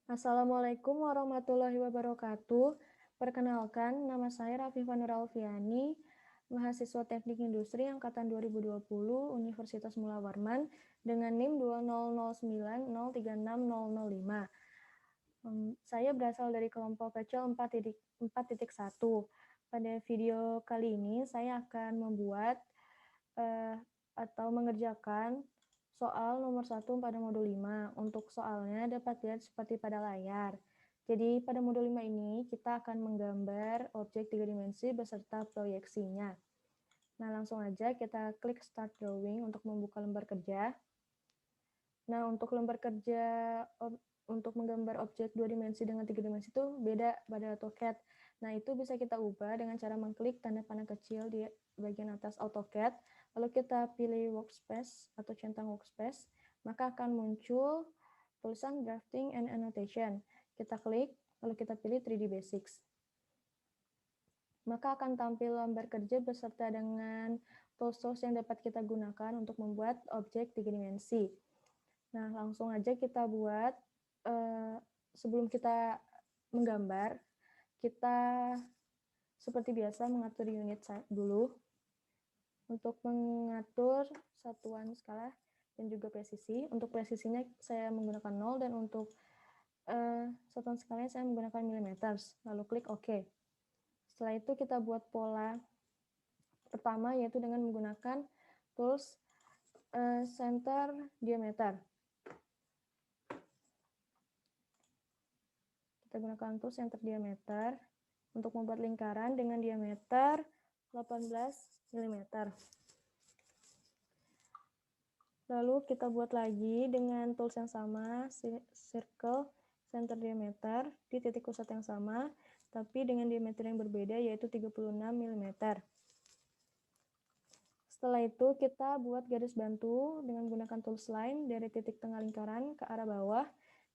Assalamualaikum warahmatullahi wabarakatuh. Perkenalkan, nama saya Rafifah Nur Alfiani, mahasiswa Teknik Industri angkatan 2020 Universitas Mula Warman dengan NIM 20090360005. Saya berasal dari kelompok kecil 4.1. Pada video kali ini saya akan membuat atau mengerjakan soal nomor 1 pada modul 5. Untuk soalnya dapat dilihat seperti pada layar. Jadi pada modul 5 ini kita akan menggambar objek 3 dimensi beserta proyeksinya. Nah, langsung aja kita klik Start Drawing untuk membuka lembar kerja. Nah, untuk lembar kerja untuk menggambar objek 2 dimensi dengan 3 dimensi itu beda pada AutoCAD. Nah, itu bisa kita ubah dengan cara mengklik tanda panah kecil di bagian atas AutoCAD, lalu kita pilih Workspace atau centang Workspace, maka akan muncul tulisan Drafting and Annotation. Kita klik, lalu kita pilih 3D Basics. Maka akan tampil lembar kerja beserta dengan tools-tools yang dapat kita gunakan untuk membuat objek 3 dimensi. Nah, langsung aja kita buat. Sebelum kita menggambar, kita seperti biasa mengatur unit dulu. Untuk mengatur satuan skala dan juga presisi. Untuk presisinya saya menggunakan 0 dan untuk satuan skalanya saya menggunakan milimeter. Lalu klik OK. Setelah itu kita buat pola pertama yaitu dengan menggunakan tools center diameter. Kita gunakan tools center diameter untuk membuat lingkaran dengan diameter 18 mm. Lalu kita buat lagi dengan tools yang sama, circle center diameter di titik pusat yang sama, tapi dengan diameter yang berbeda yaitu 36 mm. Setelah itu kita buat garis bantu dengan menggunakan tools line dari titik tengah lingkaran ke arah bawah.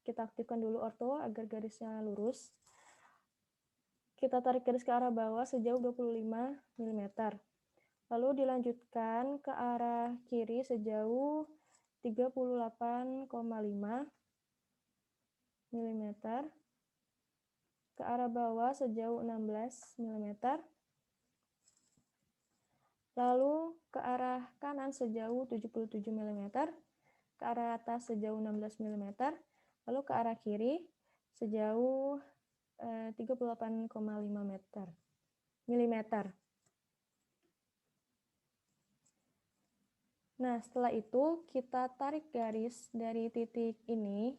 Kita aktifkan dulu ortho agar garisnya lurus. Kita tarik garis ke arah bawah sejauh 25 mm. Lalu dilanjutkan ke arah kiri sejauh 38,5 mm. Ke arah bawah sejauh 16 mm. Lalu ke arah kanan sejauh 77 mm. Ke arah atas sejauh 16 mm. Lalu ke arah kiri sejauh 38,5 mm. Nah, setelah itu kita tarik garis dari titik ini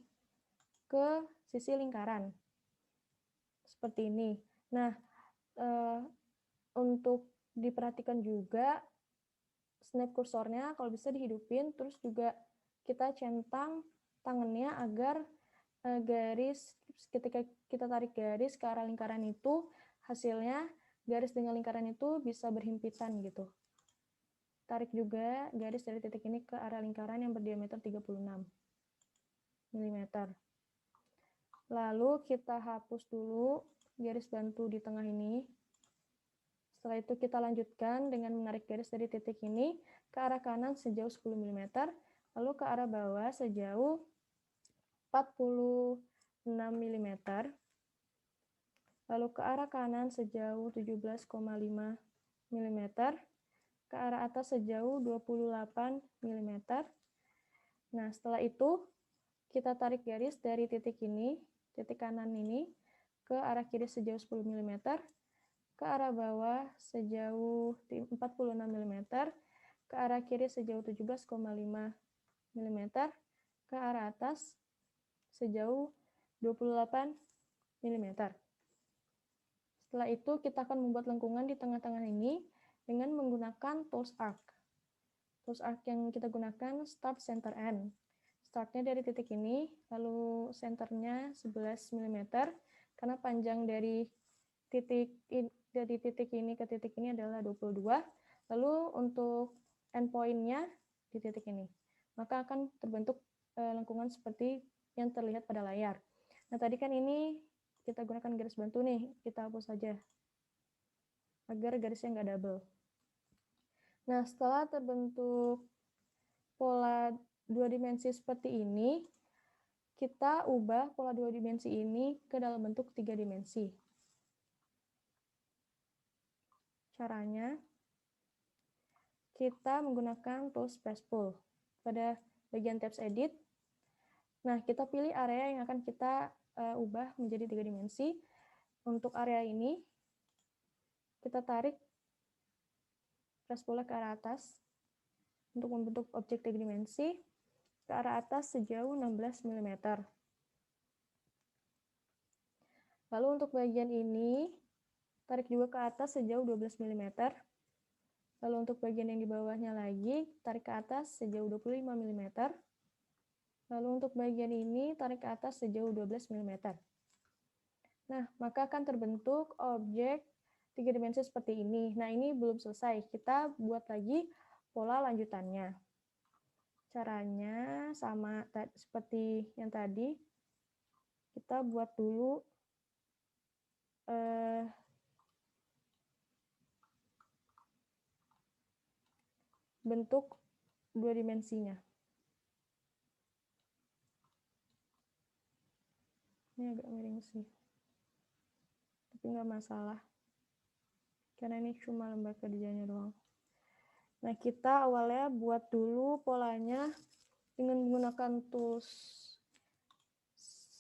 ke sisi lingkaran. Seperti ini. Nah, untuk diperhatikan juga snap kursornya kalau bisa dihidupin, terus juga kita centang tangannya agar garis ketika kita tarik garis ke arah lingkaran itu hasilnya garis dengan lingkaran itu bisa berhimpitan gitu. Tarik juga garis dari titik ini ke arah lingkaran yang berdiameter 36 mm. Lalu kita hapus dulu garis bantu di tengah ini. Setelah itu kita lanjutkan dengan menarik garis dari titik ini ke arah kanan sejauh 10 mm, lalu ke arah bawah sejauh 46 mm, lalu ke arah kanan sejauh 17,5 mm, ke arah atas sejauh 28 mm. Nah, setelah itu kita tarik garis dari titik ini, titik kanan ini, ke arah kiri sejauh 10 mm, ke arah bawah sejauh 46 mm, ke arah kiri sejauh 17,5 mm, ke arah atas sejauh 28 mm. Setelah itu kita akan membuat lengkungan di tengah-tengah ini dengan menggunakan tools arc. Tools arc yang kita gunakan start center end. Startnya dari titik ini, lalu centernya 11 mm, karena panjang dari titik ini ke titik ini adalah 22, lalu untuk endpoint-nya di titik ini. Maka akan terbentuk lengkungan seperti yang terlihat pada layar. Nah, tadi kan ini kita gunakan garis bantu nih, kita hapus saja, agar garisnya nggak double. Nah, setelah terbentuk pola 2 dimensi seperti ini, kita ubah pola 2 dimensi ini ke dalam bentuk 3 dimensi. Caranya, kita menggunakan tools Press Pull. Pada bagian tabs Edit, nah kita pilih area yang akan kita ubah menjadi 3 dimensi. Untuk area ini, kita tarik press pull ke arah atas untuk membentuk objek 3 dimensi ke arah atas sejauh 16 mm. Lalu untuk bagian ini, tarik juga ke atas sejauh 12 mm. Lalu untuk bagian yang di bawahnya lagi, tarik ke atas sejauh 25 mm. Lalu untuk bagian ini, tarik ke atas sejauh 12 mm. Nah, maka akan terbentuk objek 3 dimensi seperti ini. Nah, ini belum selesai. Kita buat lagi pola lanjutannya. Caranya sama seperti yang tadi. Kita buat dulu bentuk 2 dimensinya. Ini agak miring sih, tapi nggak masalah, karena ini cuma lembar kerjanya doang. Nah, kita awalnya buat dulu polanya dengan menggunakan tools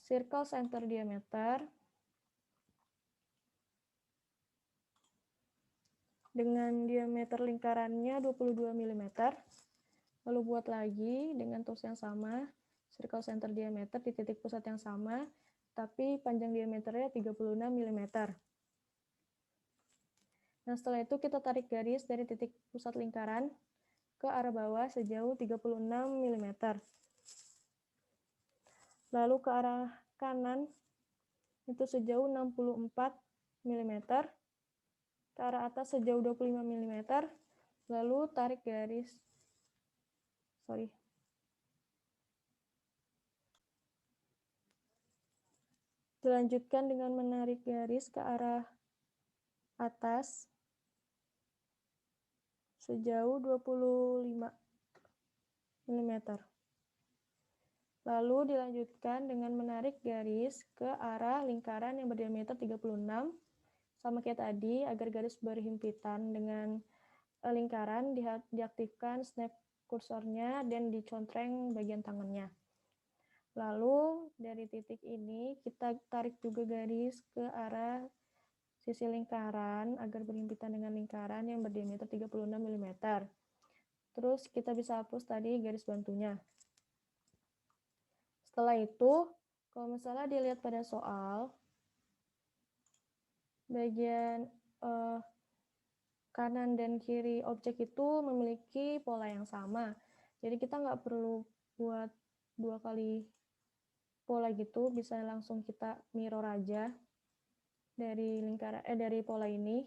Circle Center Diameter dengan diameter lingkarannya 22 mm. Lalu buat lagi dengan tools yang sama, Circle Center Diameter di titik pusat yang sama, tapi panjang diameternya 36 mm. Nah, setelah itu kita tarik garis dari titik pusat lingkaran ke arah bawah sejauh 36 mm. Lalu ke arah kanan itu sejauh 64 mm. Ke arah atas sejauh 25 mm. Lalu tarik garis. Dilanjutkan dengan menarik garis ke arah atas sejauh 25 mm. Lalu dilanjutkan dengan menarik garis ke arah lingkaran yang berdiameter 36, sama kayak tadi, agar garis berhimpitan dengan lingkaran, diaktifkan snap kursornya dan dicontreng bagian tangannya. Lalu dari titik ini kita tarik juga garis ke arah sisi lingkaran agar berhimpitan dengan lingkaran yang berdiameter 36 mm. Terus kita bisa hapus tadi garis bantunya. Setelah itu, kalau misalnya dilihat pada soal, bagian kanan dan kiri objek itu memiliki pola yang sama. Jadi kita nggak perlu buat 2 kali pola gitu, bisa langsung kita mirror aja dari lingkaran dari pola ini,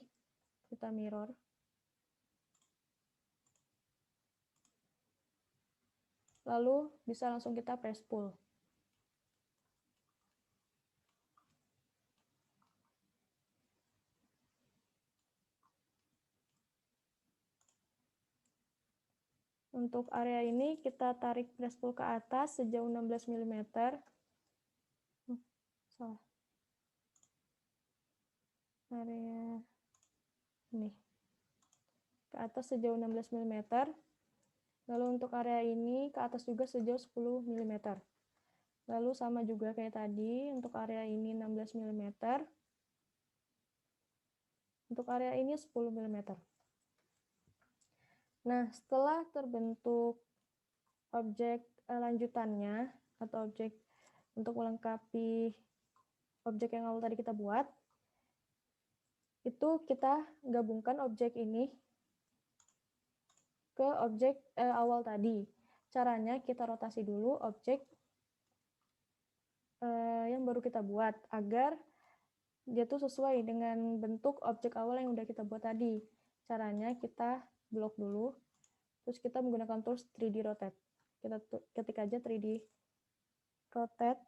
kita mirror. Lalu bisa langsung kita press pull. Untuk area ini kita tarik press pull ke atas sejauh 16 mm. Salah. Area ini. Ke atas sejauh 16 mm. Lalu untuk area ini ke atas juga sejauh 10 mm. Lalu sama juga kayak tadi, untuk area ini 16 mm. Untuk area ini 10 mm. Nah, setelah terbentuk objek lanjutannya, atau objek untuk melengkapi objek yang awal tadi kita buat, itu kita gabungkan objek ini ke objek awal tadi. Caranya kita rotasi dulu objek yang baru kita buat, agar dia tuh sesuai dengan bentuk objek awal yang udah kita buat tadi. Caranya kita blok dulu, terus kita menggunakan tools 3D rotate. Kita ketik aja 3D rotate,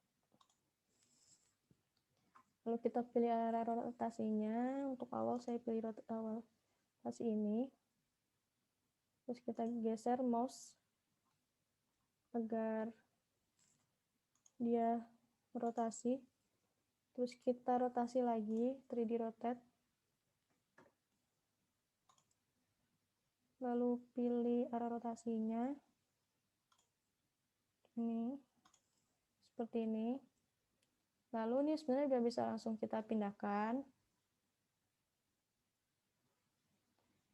lalu kita pilih arah rotasinya. Untuk awal saya pilih rotasi ini, terus kita geser mouse agar dia rotasi, terus kita rotasi lagi, 3D rotate, lalu pilih arah rotasinya, ini, seperti ini. Lalu ini sebenarnya udah bisa langsung kita pindahkan,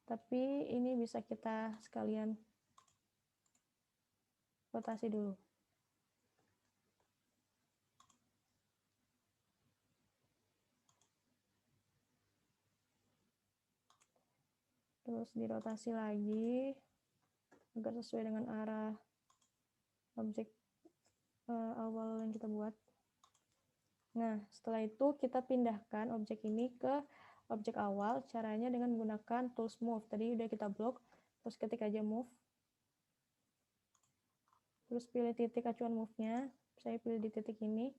tapi ini bisa kita sekalian rotasi dulu. Terus dirotasi lagi agar sesuai dengan arah objek awal yang kita buat. Nah, setelah itu kita pindahkan objek ini ke objek awal. Caranya dengan menggunakan tools move. Tadi udah kita blok, terus ketik aja move. Terus pilih titik acuan move-nya. Saya pilih di titik ini.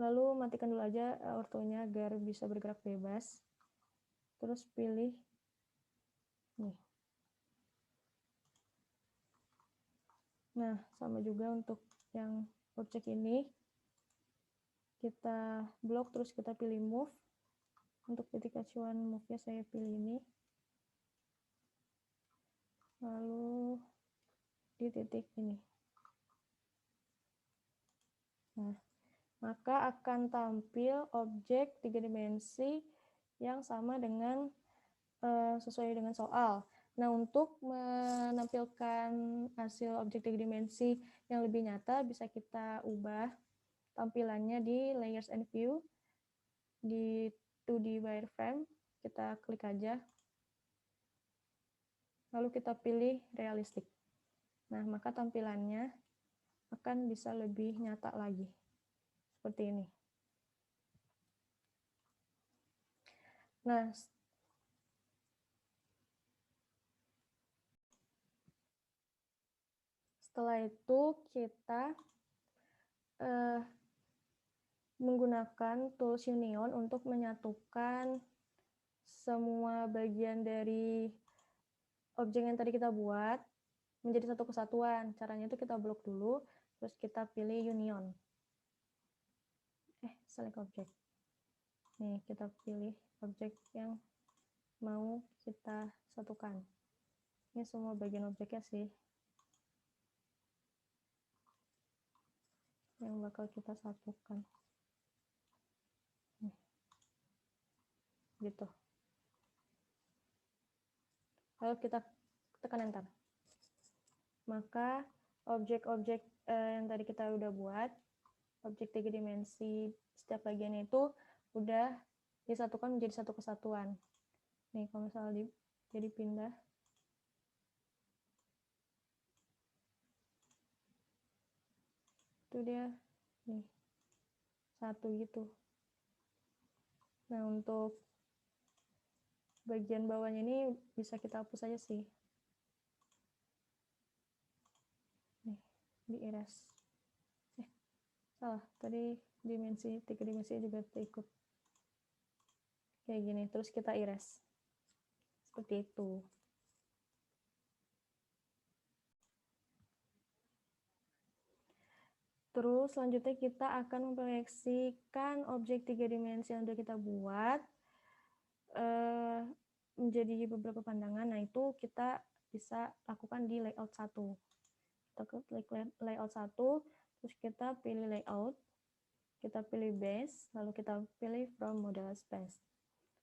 Lalu matikan dulu aja ortonya agar bisa bergerak bebas. Terus pilih nih. Nah, sama juga untuk yang objek ini. Kita blok, terus kita pilih move. Untuk titik acuan move-nya saya pilih ini. Lalu di titik ini. Nah, maka akan tampil objek 3 dimensi yang sama dengan sesuai dengan soal. Nah, untuk menampilkan hasil objek 3 dimensi yang lebih nyata, bisa kita ubah tampilannya di Layers and View, di 2D wireframe, kita klik aja. Lalu kita pilih Realistic. Nah, maka tampilannya akan bisa lebih nyata lagi. Seperti ini. Nah, setelah itu kita menggunakan tools Union untuk menyatukan semua bagian dari objek yang tadi kita buat menjadi satu kesatuan. Caranya itu kita blok dulu, terus kita pilih Union. Select object. Nih, kita pilih objek yang mau kita satukan. Ini semua bagian objeknya sih yang bakal kita satukan. Nih. Gitu. Lalu kita tekan enter. Maka objek-objek yang tadi kita udah buat, objek 3 dimensi setiap bagiannya itu udah disatukan menjadi satu kesatuan. Nih, kalau misalnya jadi pindah, itu dia nih satu gitu. Nah, untuk bagian bawahnya ini bisa kita hapus aja sih. Nih, di erase. Salah, tadi dimensi 3 dimensi juga ikut kayak gini, terus kita erase seperti itu. Terus selanjutnya kita akan memproyeksikan objek 3 dimensi yang sudah kita buat menjadi beberapa pandangan. Nah, itu kita bisa lakukan di layout 1. Kita klik layout 1, terus kita pilih layout, kita pilih base, lalu kita pilih from model space.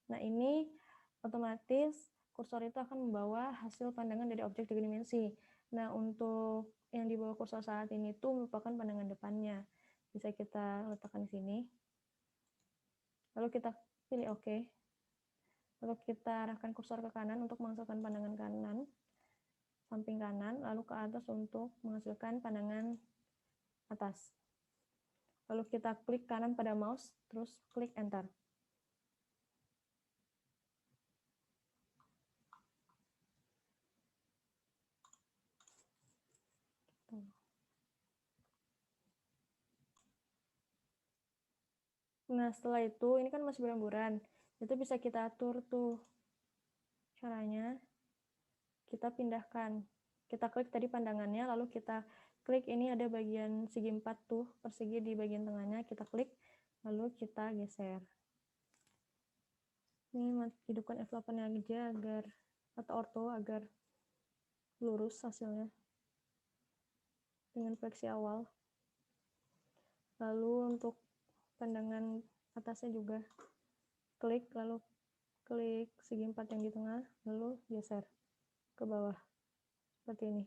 Nah, ini otomatis kursor itu akan membawa hasil pandangan dari objek 3 dimensi. Nah, untuk yang di bawah kursor saat ini itu merupakan pandangan depannya. Bisa kita letakkan di sini. Lalu kita pilih OK. Lalu kita arahkan kursor ke kanan untuk menghasilkan pandangan kanan, samping kanan, lalu ke atas untuk menghasilkan pandangan atas. Lalu kita klik kanan pada mouse, terus klik enter. Nah, setelah itu, ini kan masih berhamburan. Itu bisa kita atur tuh. Caranya, kita pindahkan. kita klik tadi pandangannya, lalu kita klik ini ada bagian segi 4 tuh, persegi di bagian tengahnya, kita klik, lalu kita geser. Ini hidupkan F8 aja agar, atau orto agar lurus hasilnya dengan proyeksi awal. Lalu untuk pandangan atasnya juga klik, lalu klik segi 4 yang di tengah, lalu geser ke bawah seperti ini.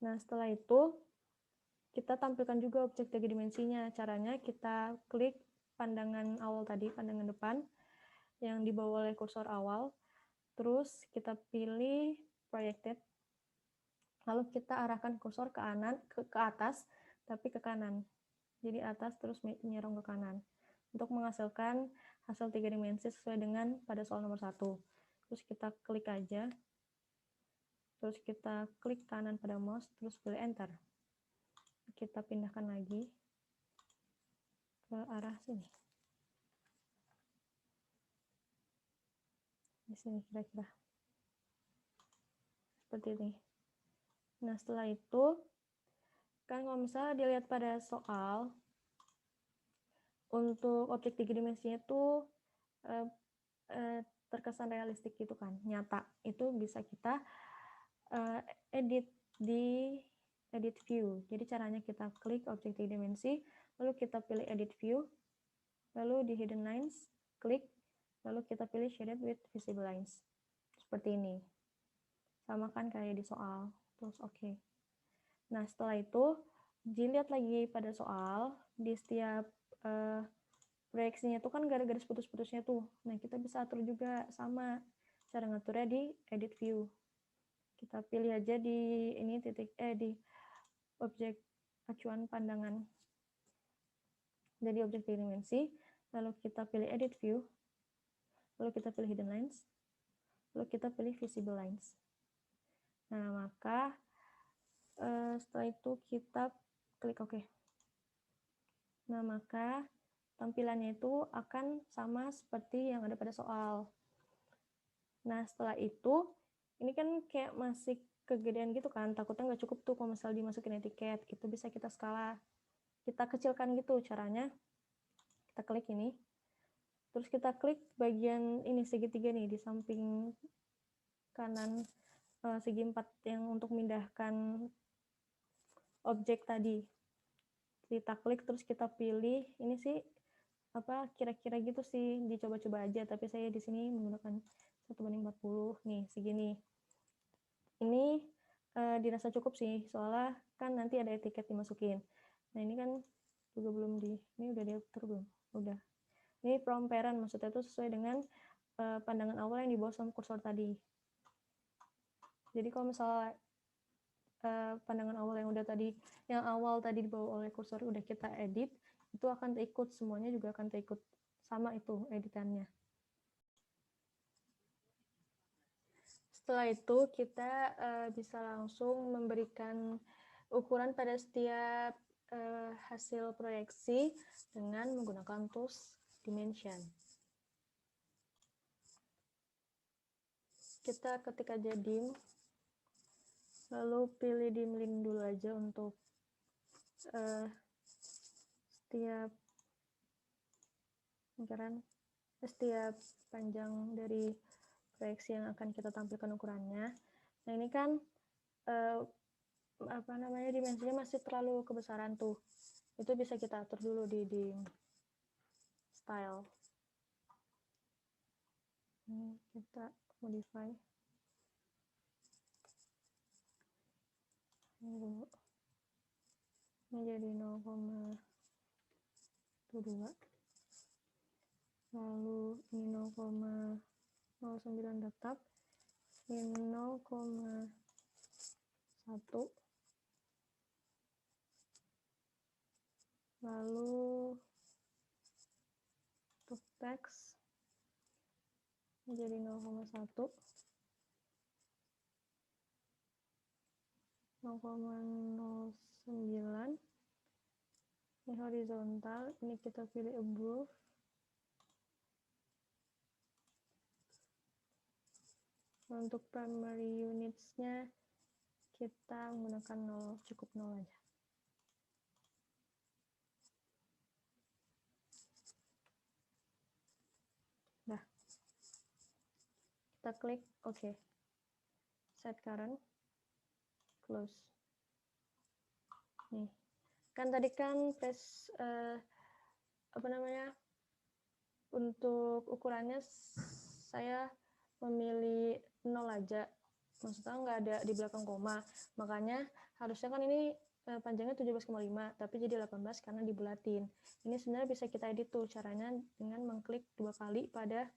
Nah, setelah itu kita tampilkan juga objek 3 dimensinya. Caranya kita klik pandangan awal tadi, pandangan depan yang dibawa oleh kursor awal, terus kita pilih projected, lalu kita arahkan kursor ke kanan, ke atas, tapi ke kanan. Jadi atas terus menyerong ke kanan untuk menghasilkan hasil 3 dimensi sesuai dengan pada soal nomor 1. Terus kita klik aja, terus kita klik kanan pada mouse, terus pilih enter. Kita pindahkan lagi ke arah sini. Di sini kira-kira. Seperti ini. Nah, setelah itu, kan kalau misalnya dilihat pada soal, untuk objek 3 dimensinya itu terkesan realistik gitu kan, nyata. Itu bisa kita edit di edit view. Jadi caranya kita klik objek 3 dimensi, lalu kita pilih edit view, lalu di hidden lines, klik, lalu kita pilih shaded with visible lines. Seperti ini. Sama kan kayak di soal. Terus oke. Nah, setelah itu dilihat lagi pada soal, di setiap proyeksinya itu kan garis-garis putus-putusnya tuh. Nah, kita bisa atur juga sama. Cara ngaturnya di edit view. Kita pilih aja di ini di objek acuan pandangan. Jadi objek 3 dimensi, lalu kita pilih edit view, lalu kita pilih hidden lines, lalu kita pilih visible lines. Nah, maka setelah itu kita klik OK. Nah, maka tampilannya itu akan sama seperti yang ada pada soal. Nah, setelah itu, ini kan kayak masih kegedean gitu kan, takutnya nggak cukup tuh kalau misalnya dimasukin etiket, itu bisa kita skala, kita kecilkan gitu caranya. Kita klik ini, terus kita klik bagian ini segitiga nih di samping kanan segi 4 yang untuk memindahkan objek tadi. Kita klik terus kita pilih, ini sih apa kira-kira gitu sih, dicoba-coba aja, tapi saya di sini menggunakan 1:40 nih segini. Ini dirasa cukup sih, soalnya kan nanti ada etiket dimasukin. Nah, ini kan juga belum ini udah diatur belum? Udah. Ini from parent, maksudnya itu sesuai dengan pandangan awal yang dibawa sama kursor tadi. Jadi kalau misalnya pandangan awal yang awal tadi dibawa oleh kursor udah kita edit, itu akan terikut, semuanya juga akan terikut sama itu editannya. Setelah itu kita bisa langsung memberikan ukuran pada setiap hasil proyeksi dengan menggunakan tools dimension. Kita ketik aja dim, lalu pilih dimlin dulu aja untuk setiap panjang dari proyeksi yang akan kita tampilkan ukurannya. Nah, ini kan dimensinya masih terlalu kebesaran tuh. Itu bisa kita atur dulu di style. Ini kita modify. Ini jadi 0,2. Lalu ini 0,09 tetap. Ini 0,1. Lalu untuk teks menjadi 0,1, 0,09. Ini horizontal, ini kita pilih above. Untuk primary units-nya kita menggunakan 0, cukup 0 aja. Nah, kita klik OK. Set current, close. Nih, kan tadi kan untuk ukurannya saya memilih 0 aja, maksudnya nggak ada di belakang koma, makanya harusnya kan ini panjangnya 17,5 tapi jadi 18 karena dibulatin. Ini sebenarnya bisa kita edit tuh caranya dengan mengklik 2 kali pada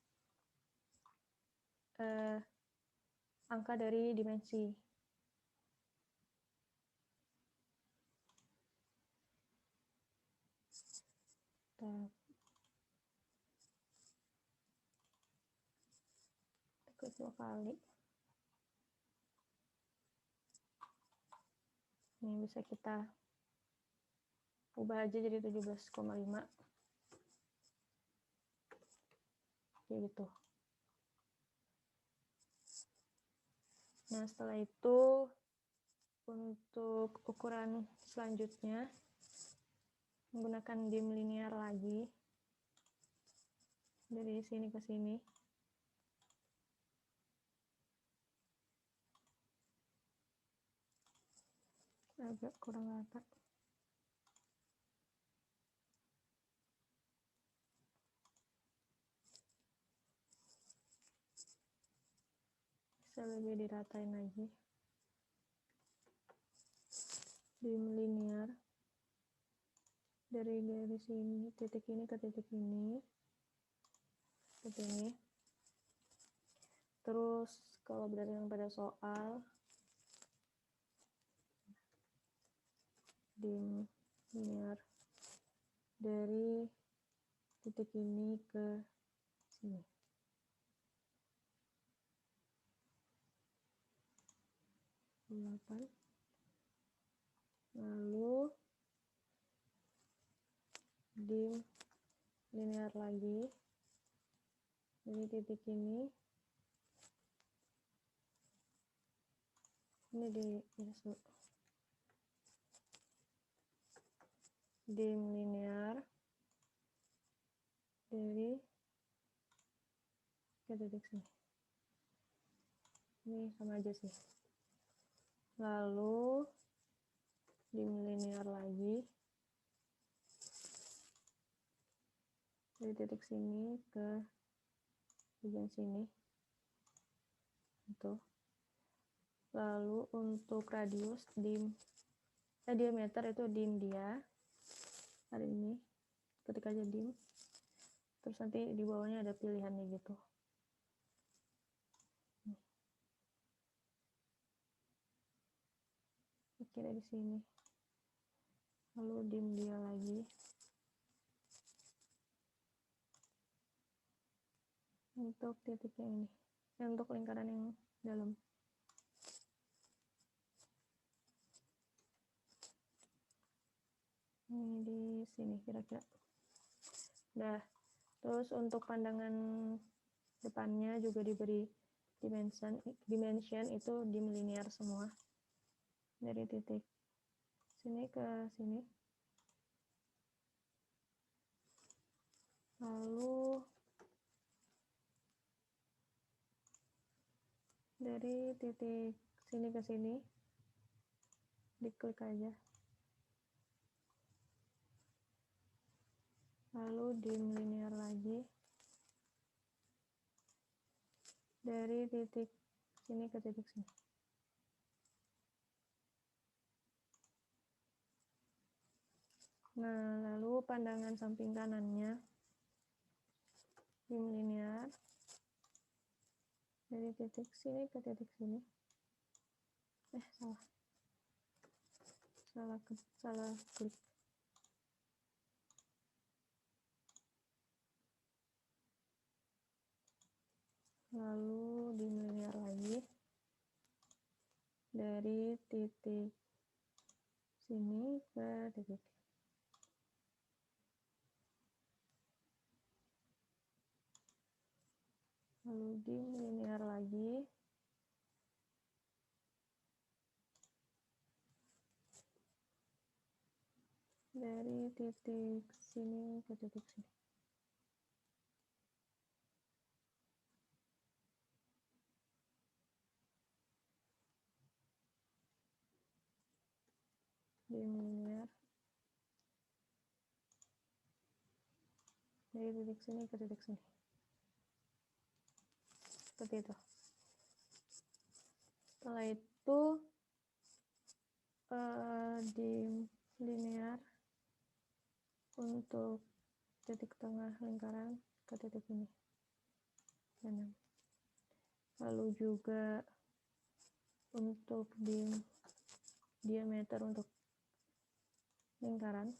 angka dari dimensi. Klik 2 kali. Ini bisa kita ubah aja jadi 17,5. Kayak gitu. Nah, setelah itu untuk ukuran selanjutnya menggunakan dim linear lagi dari sini ke sini. Agak kurang rata. Bisa lebih diratain lagi. Dim linear dari sini, titik ini ke titik ini, seperti ini. Terus kalau berdasarkan pada soal, dim linear dari titik ini ke sini. Lalu dim linear lagi dari titik ini di dim linear dari ke titik sini. Ini sama aja sih. Lalu dim linear lagi dari titik sini ke bagian sini. Itu. Lalu untuk radius diameter itu dim dia. Hari ini ketik aja dim. Terus nanti di bawahnya ada pilihannya gitu. Oke, dari sini. Lalu dim dia lagi. Untuk titik yang ini. Untuk lingkaran yang dalam. Ini di sini kira-kira. Nah, terus untuk pandangan depannya juga diberi dimension itu dim linear semua. Dari titik sini ke sini. Lalu dari titik sini ke sini diklik aja. Lalu dim linear lagi dari titik sini ke titik sini. Nah, lalu pandangan samping kanannya dim linear dari titik sini ke titik sini. Salah klik. Lalu dim linear lagi dari titik sini ke titik. Lalu dim linear lagi dari titik sini ke titik sini. Dim linear dari titik sini ke titik sini. Seperti itu. Setelah itu dim linear untuk titik tengah lingkaran ke titik ini. Lalu juga untuk dim diameter untuk lingkaran.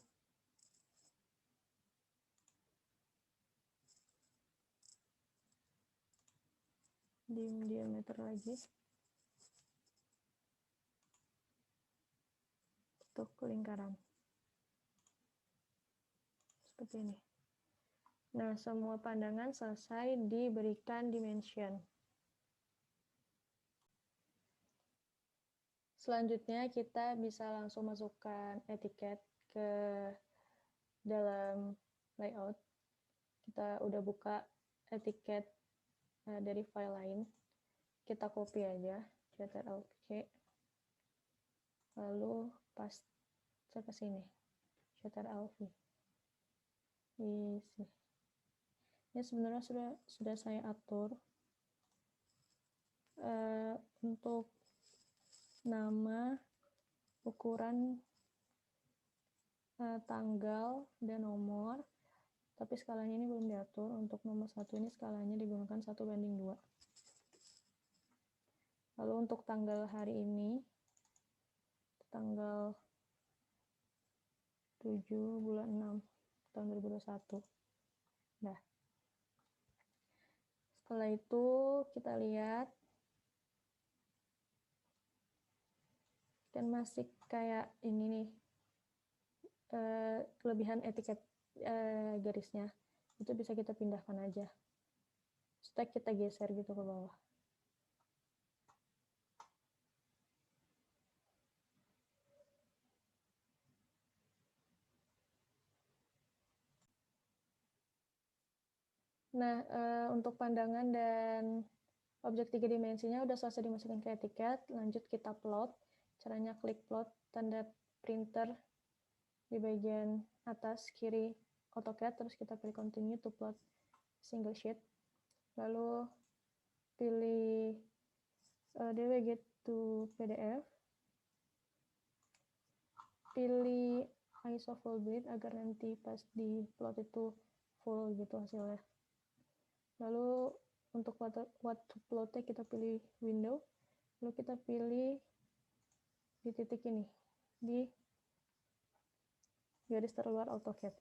Dim diameter lagi untuk lingkaran. Seperti ini. Nah, semua pandangan selesai diberikan dimension. Selanjutnya kita bisa langsung masukkan etiket ke dalam layout. Kita udah buka etiket dari file lain. Kita copy aja, Ctrl+C. Lalu paste ke sini, Ctrl+V. Di sini. Ini sebenarnya sudah saya atur untuk nama, ukuran, tanggal, dan nomor, tapi skalanya ini belum diatur. Untuk nomor 1 ini skalanya digunakan 1:2. Lalu untuk tanggal hari ini, tanggal 7 bulan 6 tahun 2021. Nah, setelah itu kita lihat kan masih kayak ini nih, kelebihan etiket garisnya itu bisa kita pindahkan aja, stack kita geser gitu ke bawah. Nah, untuk pandangan dan objek 3 dimensinya udah selesai dimasukkan ke etiket. Lanjut kita plot. Caranya klik plot, tanda printer di bagian atas kiri AutoCAD, terus kita pilih continue to plot single sheet. Lalu pilih DWG to PDF. Pilih ISO full width agar nanti pas di plot itu full gitu hasilnya. Lalu untuk what to plotnya kita pilih window, lalu kita pilih di titik ini, di garis terluar AutoCAD.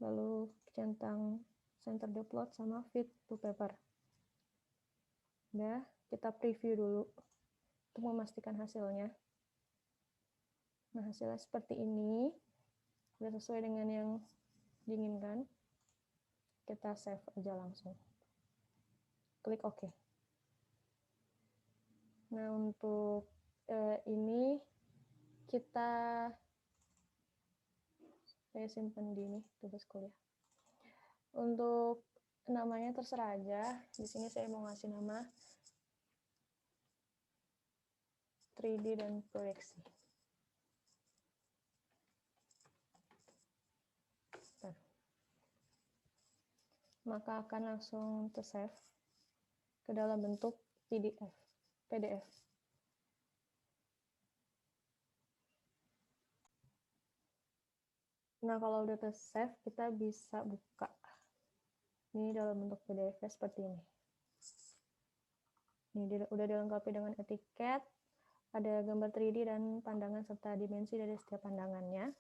Lalu centang center the plot sama fit to paper. Udah, kita preview dulu untuk memastikan hasilnya. Nah, hasilnya seperti ini. Sudah sesuai dengan yang diinginkan. Kita save aja langsung. Klik OK. Nah, untuk ini saya simpan di ini tugas kuliah. Untuk namanya terserah aja. Di sini saya mau ngasih nama 3D dan proyeksi. Maka akan langsung ter-save ke dalam bentuk PDF. Nah, kalau udah ter-save, kita bisa buka. Ini dalam bentuk PDF seperti ini. Ini udah dilengkapi dengan etiket, ada gambar 3D dan pandangan serta dimensi dari setiap pandangannya,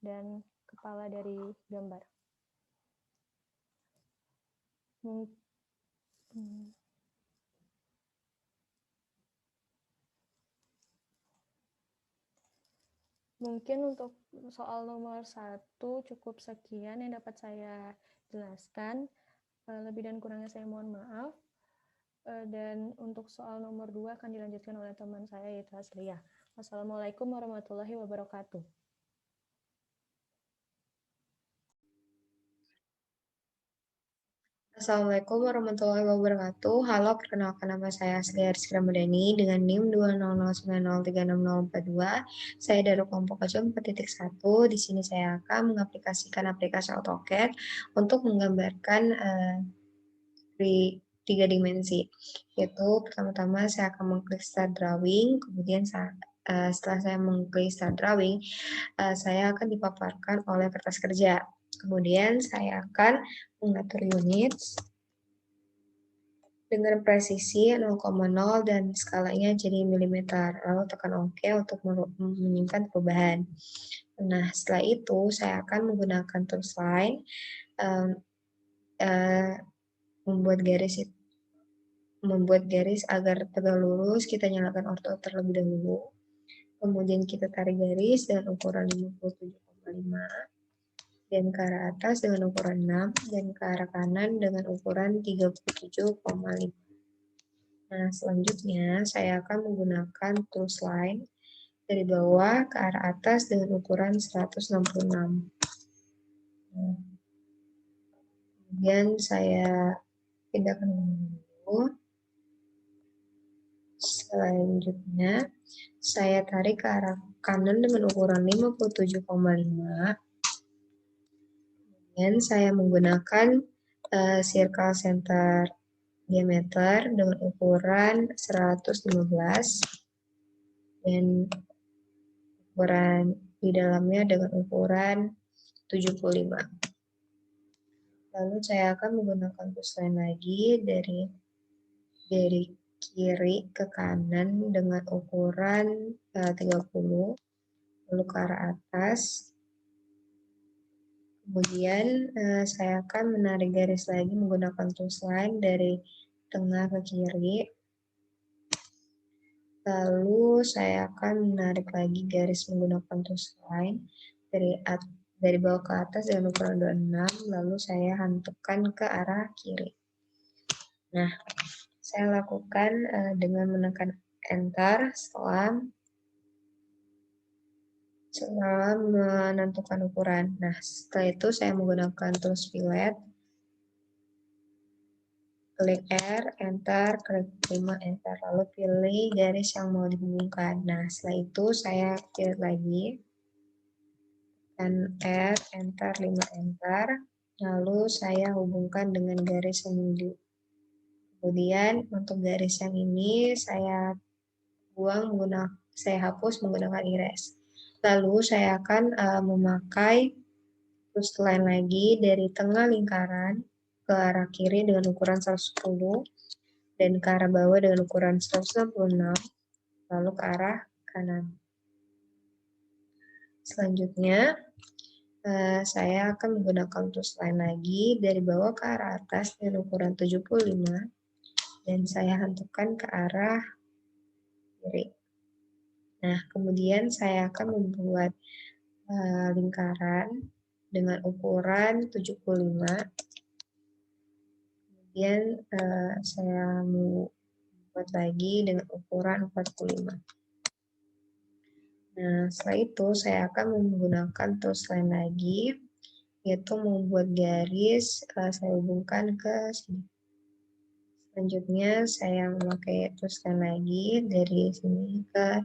dan kepala dari gambar. Mungkin untuk soal nomor 1 cukup sekian yang dapat saya jelaskan. Lebih dan kurangnya saya mohon maaf. Dan untuk soal nomor 2 akan dilanjutkan oleh teman saya, yaitu Hasriah. Wassalamualaikum warahmatullahi wabarakatuh. Assalamualaikum warahmatullahi wabarakatuh. Halo, perkenalkan nama saya Asli Aris Ramadhani dengan NIM 200903642. Saya dari kelompok kecil 4.1. Di sini saya akan mengaplikasikan aplikasi AutoCAD untuk menggambarkan di 3 dimensi. Yaitu pertama-tama saya akan mengklik Start Drawing, kemudian setelah saya mengklik Start Drawing, saya akan dipaparkan oleh kertas kerja. Kemudian saya akan mengatur unit dengan presisi 0,0 dan skalanya jadi milimeter. Lalu tekan OK untuk menyimpan perubahan. Nah, setelah itu saya akan menggunakan tools line, membuat garis agar tegak lurus. Kita nyalakan ortho terlebih dahulu. Kemudian kita tarik garis dengan ukuran 57,5 dan ke arah atas dengan ukuran 6 dan ke arah kanan dengan ukuran 37,5. Nah, selanjutnya saya akan menggunakan tools line dari bawah ke arah atas dengan ukuran 166. Kemudian saya pindahkan dulu. Selanjutnya, saya tarik ke arah kanan dengan ukuran 57,5. Kemudian saya menggunakan circle center diameter dengan ukuran 115 dan ukuran di dalamnya dengan ukuran 75. Lalu saya akan menggunakan tools line lagi dari kiri ke kanan dengan ukuran 30, lalu ke arah atas. Kemudian saya akan menarik garis lagi menggunakan tools line dari tengah ke kiri. Lalu saya akan menarik lagi garis menggunakan tools line dari bawah ke atas dengan ukuran 26, lalu saya hantukkan ke arah kiri. Nah, saya lakukan dengan menekan Enter setelah menentukan ukuran. Nah, setelah itu saya menggunakan tools fillet, klik R, Enter, klik 5, Enter, lalu pilih garis yang mau dihubungkan. Nah, setelah itu saya pilih lagi, dan R, Enter, 5, Enter, lalu saya hubungkan dengan garis yang di. Kemudian untuk garis yang ini saya hapus menggunakan erase. Lalu saya akan memakai tools line lagi dari tengah lingkaran ke arah kiri dengan ukuran 110 dan ke arah bawah dengan ukuran 166, lalu ke arah kanan. Selanjutnya saya akan menggunakan tools line lagi dari bawah ke arah atas dengan ukuran 75 dan saya hantukkan ke arah kiri. Nah, kemudian saya akan membuat lingkaran dengan ukuran 75. Kemudian saya membuat lagi dengan ukuran 45. Nah, setelah itu saya akan menggunakan tools line lagi, yaitu membuat garis, saya hubungkan ke sini. Selanjutnya saya memakai tools line lagi dari sini ke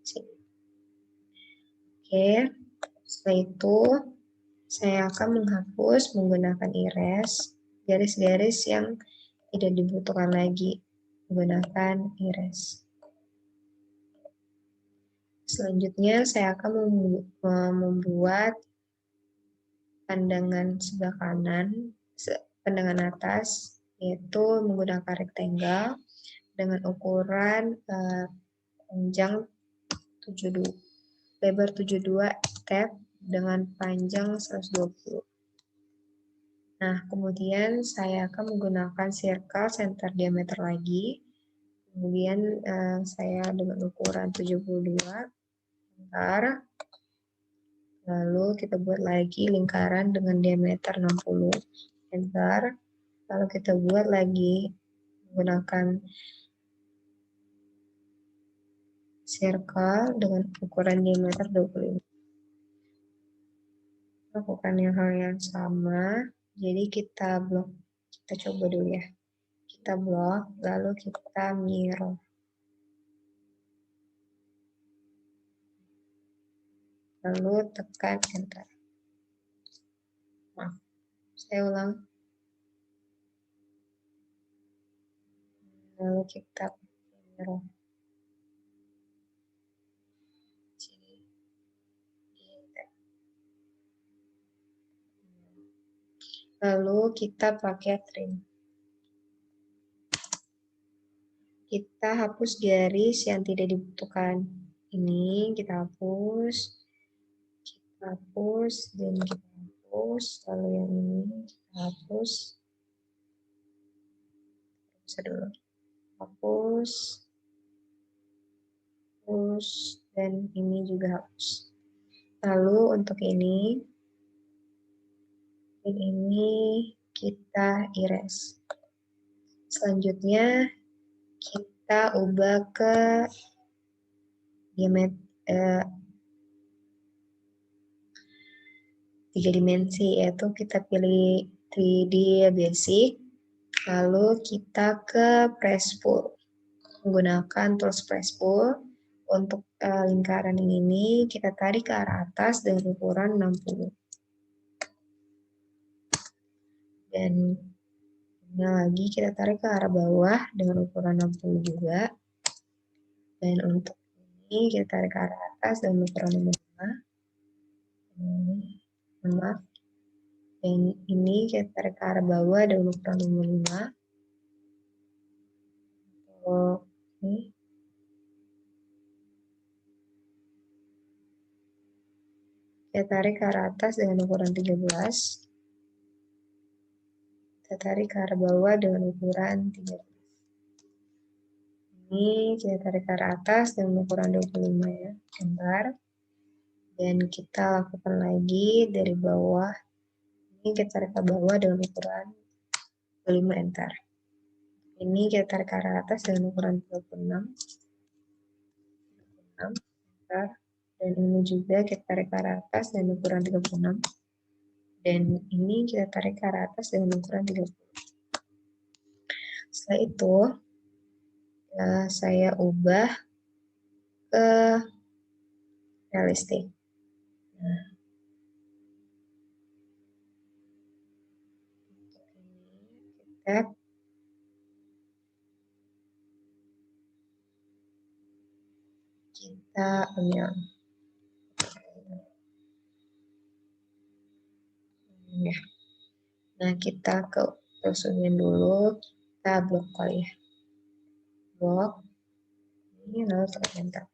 sini. Oke, setelah itu saya akan menghapus menggunakan erase garis-garis yang tidak dibutuhkan lagi menggunakan erase. Selanjutnya saya akan membuat pandangan sebelah kanan, pandangan atas, yaitu menggunakan rectangle dengan ukuran panjang 72, lebar 72 tab dengan panjang 120. Nah, kemudian saya akan menggunakan circle center diameter lagi. Kemudian saya dengan ukuran 72, bentar. Lalu kita buat lagi lingkaran dengan diameter 60, enter. Lalu kita buat lagi menggunakan circle dengan ukuran diameter 25. Lakukan hal yang sama. Jadi kita Kita coba dulu ya. Kita blok, lalu kita mirror. Lalu tekan enter. Maaf, saya ulang. Lalu kita mirror. Lalu kita pakai trim. Kita hapus garis yang tidak dibutuhkan. Ini kita hapus. Kita hapus dan kita hapus. Lalu yang ini kita hapus. Bisa dulu. Hapus. Hapus. Dan ini juga hapus. Lalu untuk ini kita erase. Selanjutnya kita ubah ke tiga dimensi, yaitu kita pilih 3D basic, lalu kita ke press pull. Menggunakan tools press pull, untuk lingkaran ini kita tarik ke arah atas dengan ukuran 60. Dan ini lagi kita tarik ke arah bawah dengan ukuran 60 juga. Dan untuk ini kita tarik ke arah atas dengan ukuran 55. Maaf. Dan ini kita tarik ke arah bawah dengan ukuran 55. Ini. Kita tarik ke arah atas dengan ukuran 13. Kita tarik ke arah bawah dengan ukuran 13. Ini kita tarik ke arah atas dengan ukuran 25 ya. Bentar. Dan kita lakukan lagi dari bawah. Ini kita tarik ke bawah dengan ukuran 25, enter. Ini kita tarik ke arah atas dengan ukuran 26. Enter. Dan ini juga kita tarik ke arah atas dengan ukuran 36. Dan ini kita tarik ke arah atas dengan ukuran 30. Setelah itu, ya, saya ubah ke realistik. Nah, kita ambil. Ya. Nah, kita ke rusuhin dulu, kita blok kali ya. Blok. Ini lalu tekan enter.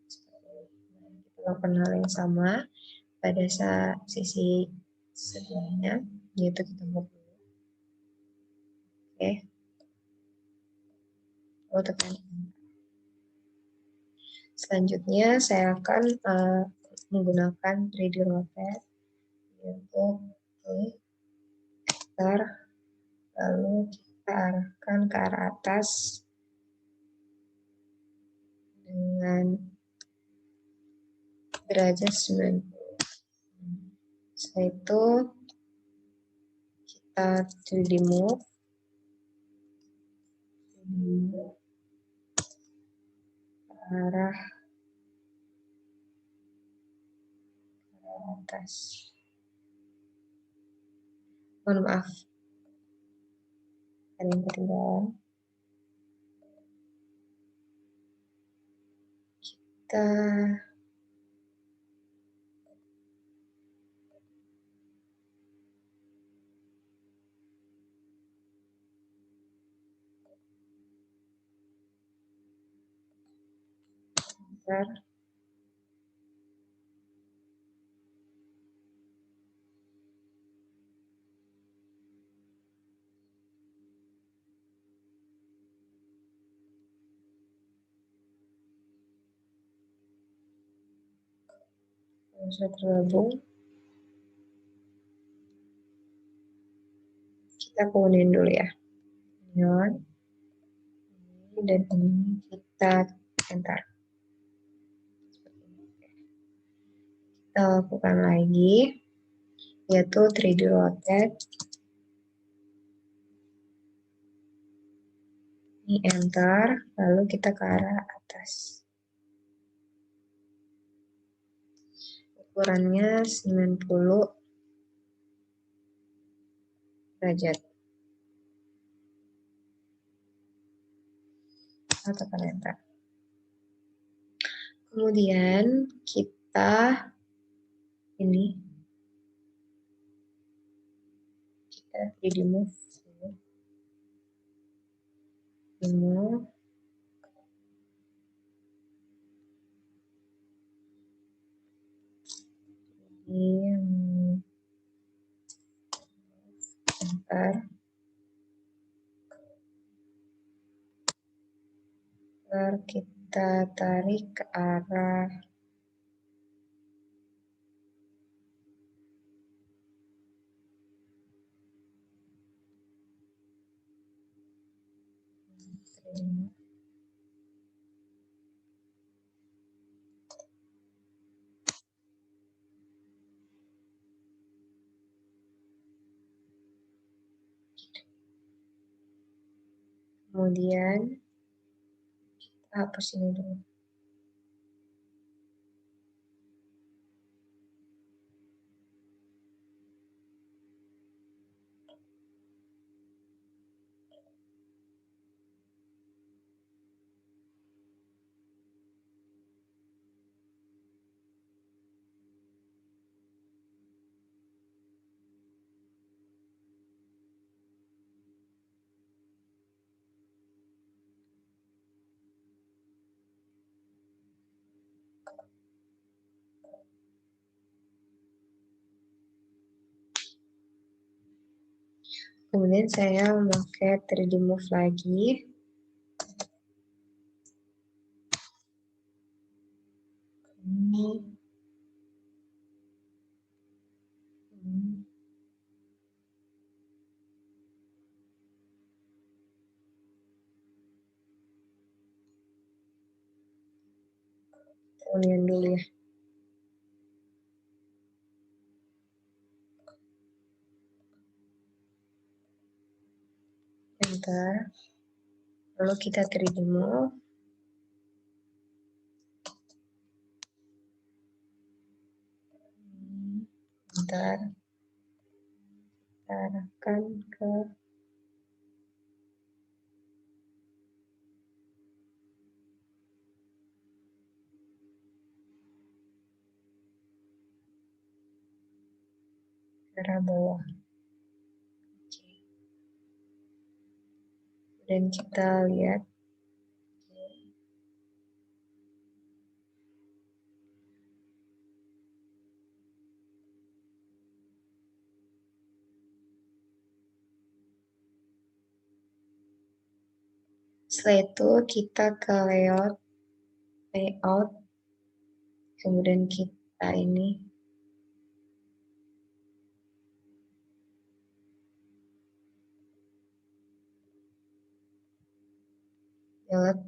Kita lakukan hal yang sama pada sisi sebelahnya, yaitu kita blok dulu. Oke. Lalu tekan enter. Selanjutnya saya akan menggunakan 3D rotate, yaitu enter, lalu kita arahkan ke arah atas dengan derajat 90. Setelah itu kita 3D move ke arah atas. Mohon maaf, ada yang ketinggalan. Kita sudah tergabung. Kita kunin dulu ya. Dan ini kita enter. Kita lakukan lagi, yaitu 3D rotate. Ini enter, lalu kita ke arah atas. Ukurannya 90 derajat. Tekan enter. Kemudian kita remove ini enter, kita tarik ke arah kemudian kita hapus ini dulu. Kemudian saya memakai 3D Move lagi. Kemudian dulu ya. Enter. Lalu kita 3D Move. Ntar kita arahkan ke arah bawah. Dan kita lihat setelah itu kita ke layout, kemudian kita ini delete,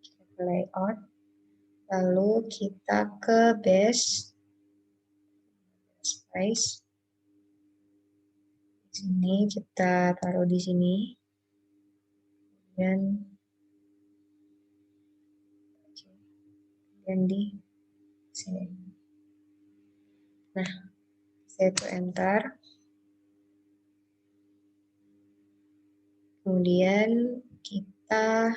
kita ke layout, lalu kita ke base, space, di sini kita taruh di sini, dan di sini. Nah, saya itu enter. Kemudian kita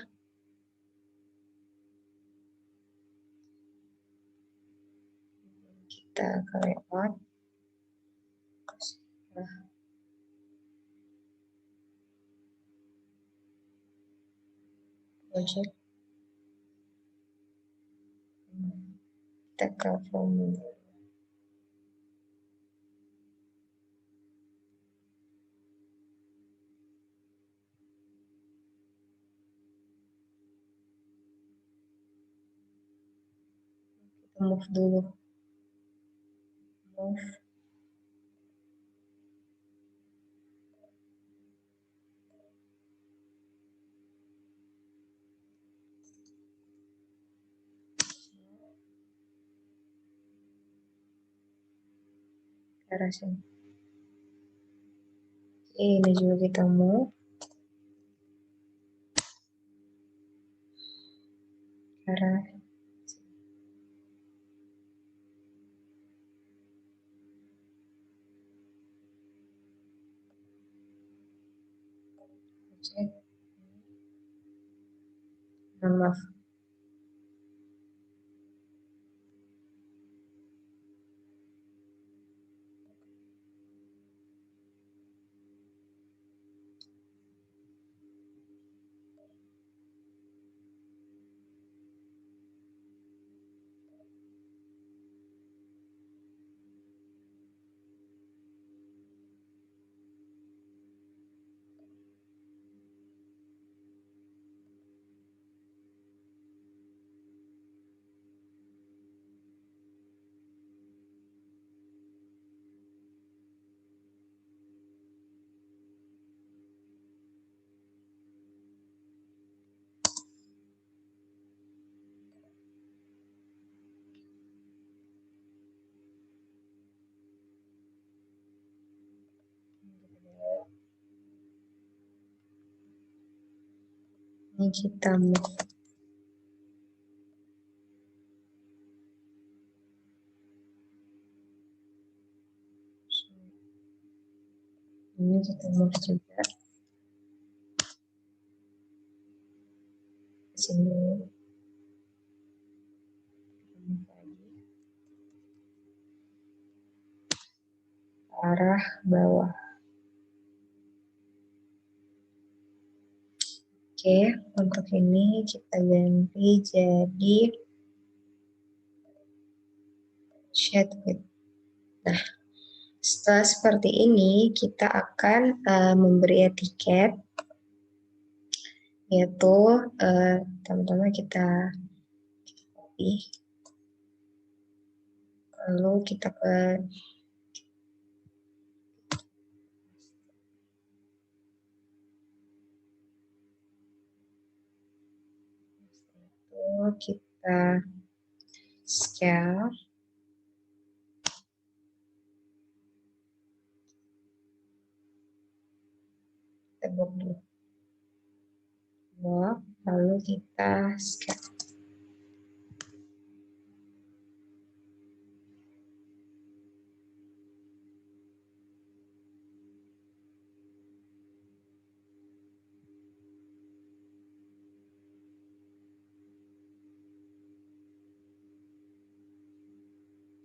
ke layout, project, kita ke form, kita move dulu, move, ke arah sini. Ini juga kita mau arah maaf. Ini kita mau ini kita mau juga ke sini ke arah bawah. Oke, untuk ini kita ganti jadi shade width. Nah, setelah seperti ini kita akan memberi etiket, yaitu teman-teman kita copy, lalu kita ke kita scale. Kita blok, lalu kita scale.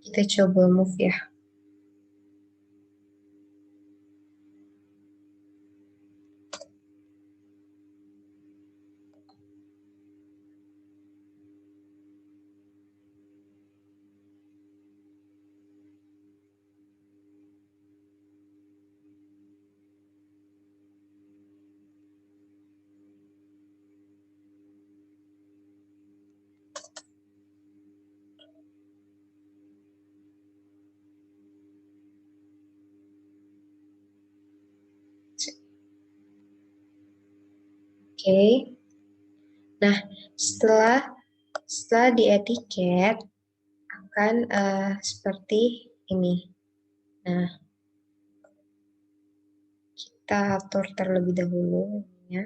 Kita coba move ya. Oke. Nah, setelah di etiket akan seperti ini. Nah, kita atur terlebih dahulu ya.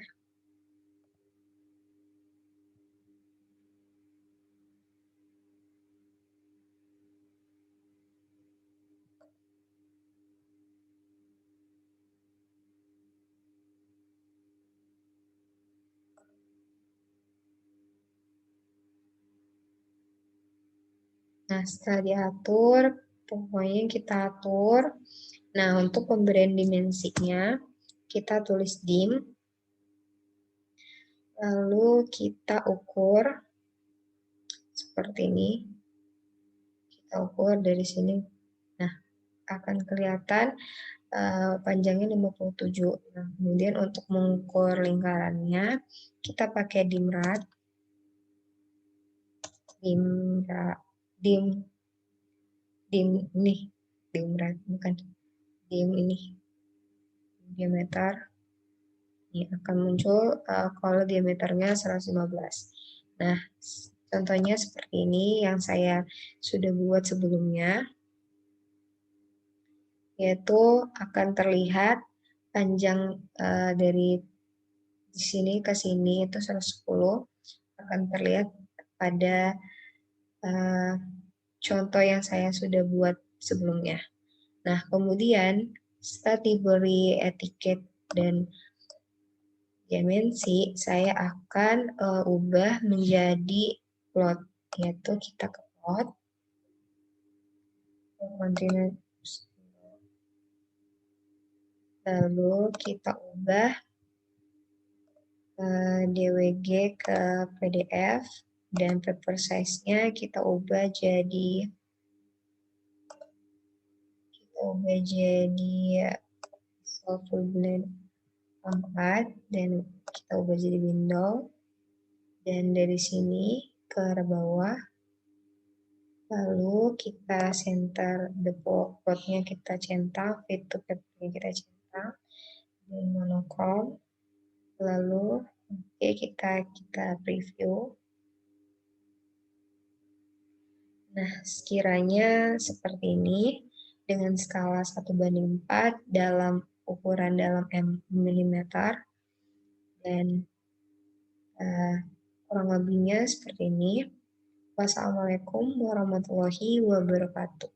Nah, setelah diatur, pokoknya kita atur. Nah, untuk pemberian dimensinya, kita tulis dim. Lalu kita ukur seperti ini. Kita ukur dari sini. Nah, akan kelihatan panjangnya 57. Nah, kemudian untuk mengukur lingkarannya, kita pakai dim rad. Dim ini, dim rad, bukan dim ini, diameter. Ini akan muncul kalau diameternya 115. Nah, contohnya seperti ini yang saya sudah buat sebelumnya, yaitu akan terlihat panjang dari di sini ke sini itu 110 akan terlihat pada contoh yang saya sudah buat sebelumnya. Nah, kemudian setelah diberi etiket dan dimensi, saya akan ubah menjadi plot, yaitu kita ke plot, lalu kita ubah DWG ke PDF, dan paper size-nya kita ubah jadi 4, dan kita ubah jadi window, dan dari sini ke arah bawah, lalu kita center the plotnya, kita centang, fit to paper-nya kita centang, dan monochrome, lalu kita preview. Nah, sekiranya seperti ini, dengan skala 1:4 dalam ukuran dalam mm, dan kurang lebihnya seperti ini. Wassalamualaikum warahmatullahi wabarakatuh.